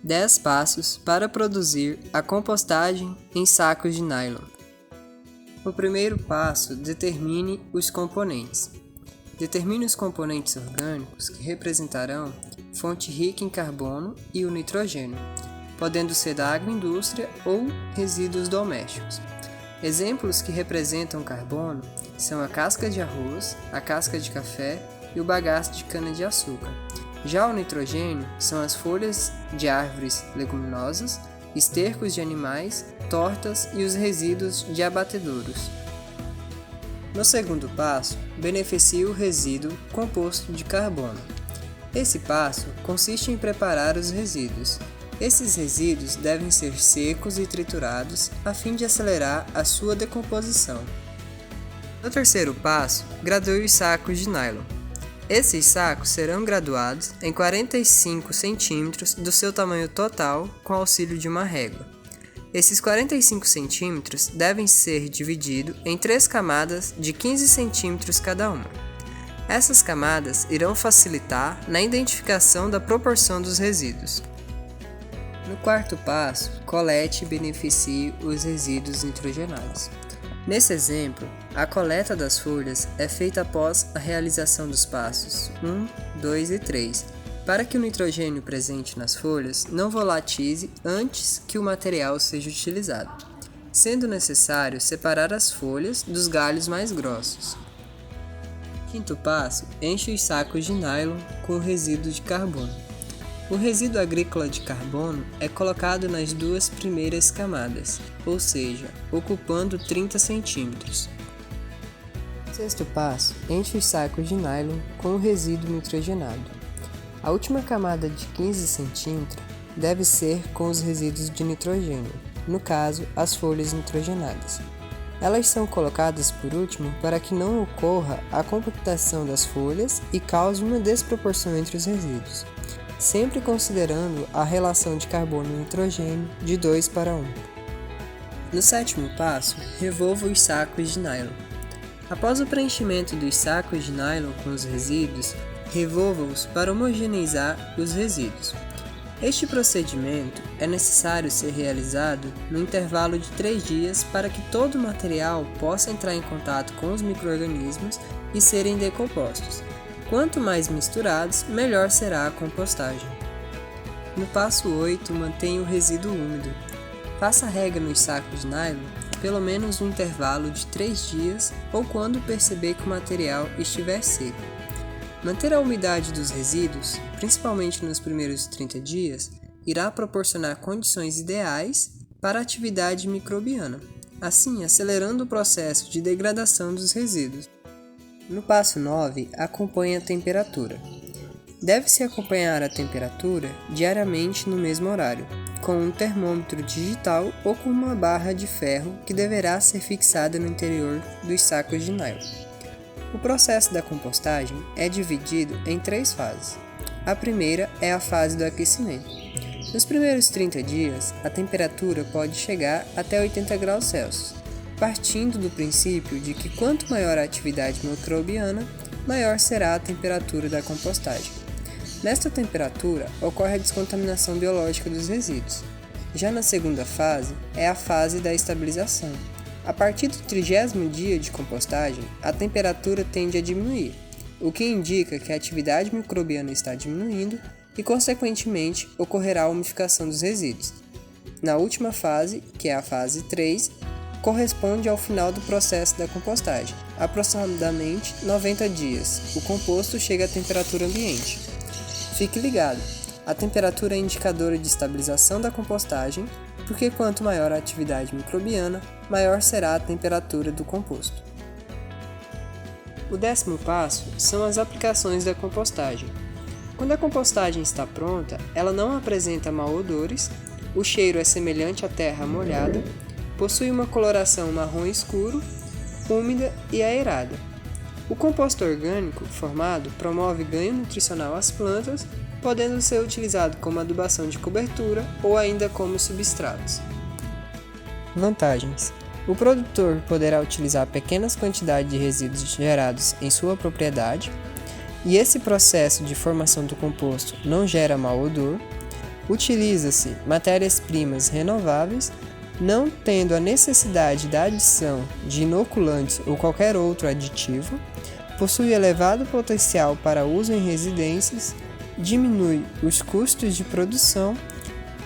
10 passos para produzir a compostagem em sacos de nylon. O primeiro passo, determine os componentes. Determine os componentes orgânicos que representarão fonte rica em carbono e o nitrogênio, podendo ser da agroindústria ou resíduos domésticos. Exemplos que representam carbono são a casca de arroz, a casca de café e o bagaço de cana-de-açúcar. Já o nitrogênio são as folhas de árvores leguminosas, estercos de animais, tortas e os resíduos de abatedouros. No segundo passo, beneficie o resíduo composto de carbono. Esse passo consiste em preparar os resíduos. Esses resíduos devem ser secos e triturados a fim de acelerar a sua decomposição. No terceiro passo, gradue os sacos de nylon. Esses sacos serão graduados em 45 cm do seu tamanho total com auxílio de uma régua. Esses 45 cm devem ser divididos em 3 camadas de 15 cm cada uma. Essas camadas irão facilitar na identificação da proporção dos resíduos. No quarto passo, colete e beneficie os resíduos nitrogenados. Nesse exemplo, a coleta das folhas é feita após a realização dos passos 1, 2 e 3, para que o nitrogênio presente nas folhas não volatize antes que o material seja utilizado, sendo necessário separar as folhas dos galhos mais grossos. Quinto passo, enche os sacos de nylon com o resíduo de carbono. O resíduo agrícola de carbono é colocado nas 2 primeiras camadas, ou seja, ocupando 30 cm. Sexto passo, enche os sacos de nylon com o resíduo nitrogenado. A última camada de 15 cm deve ser com os resíduos de nitrogênio, no caso, as folhas nitrogenadas. Elas são colocadas por último para que não ocorra a compactação das folhas e cause uma desproporção entre os resíduos, sempre considerando a relação de carbono e nitrogênio de 2 para 1. No sétimo passo, revolva os sacos de nylon. Após o preenchimento dos sacos de nylon com os resíduos, revolva-os para homogeneizar os resíduos. Este procedimento é necessário ser realizado no intervalo de 3 dias para que todo o material possa entrar em contato com os micro-organismos e serem decompostos. Quanto mais misturados, melhor será a compostagem. No passo 8, mantenha o resíduo úmido. Faça rega nos sacos de nylon pelo menos um intervalo de 3 dias ou quando perceber que o material estiver seco. Manter a umidade dos resíduos, principalmente nos primeiros 30 dias, irá proporcionar condições ideais para a atividade microbiana, assim acelerando o processo de degradação dos resíduos. No passo 9, acompanhe a temperatura. Deve-se acompanhar a temperatura diariamente no mesmo horário, com um termômetro digital ou com uma barra de ferro que deverá ser fixada no interior dos sacos de nylon. O processo da compostagem é dividido em 3 fases. A primeira é a fase do aquecimento. Nos primeiros 30 dias, a temperatura pode chegar até 80 graus Celsius, partindo do princípio de que quanto maior a atividade microbiana, maior será a temperatura da compostagem. Nesta temperatura, ocorre a descontaminação biológica dos resíduos. Já na segunda fase, é a fase da estabilização. A partir do 30º dia de compostagem, a temperatura tende a diminuir, o que indica que a atividade microbiana está diminuindo e, consequentemente, ocorrerá a umificação dos resíduos. Na última fase, que é a fase 3, corresponde ao final do processo da compostagem, aproximadamente 90 dias. O composto chega à temperatura ambiente. Fique ligado, a temperatura é indicadora de estabilização da compostagem, porque quanto maior a atividade microbiana, maior será a temperatura do composto. O 10º passo são as aplicações da compostagem. Quando a compostagem está pronta, ela não apresenta malodores, o cheiro é semelhante à terra molhada, possui uma coloração marrom escuro, úmida e aerada. O composto orgânico formado promove ganho nutricional às plantas, podendo ser utilizado como adubação de cobertura ou ainda como substratos. Vantagens: o produtor poderá utilizar pequenas quantidades de resíduos gerados em sua propriedade, e esse processo de formação do composto não gera mau odor. utiliza-se matérias-primas renováveis, não tendo a necessidade da adição de inoculantes ou qualquer outro aditivo, possui elevado potencial para uso em residências, diminui os custos de produção.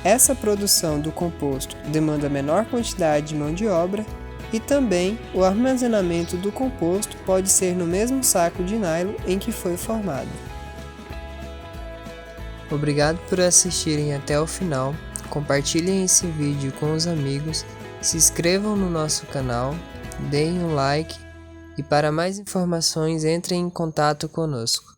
Essa produção do composto demanda menor quantidade de mão de obra e também o armazenamento do composto pode ser no mesmo saco de nylon em que foi formado. Obrigado por assistirem até o final, compartilhem esse vídeo com os amigos, se inscrevam no nosso canal, deem um like e para mais informações entrem em contato conosco.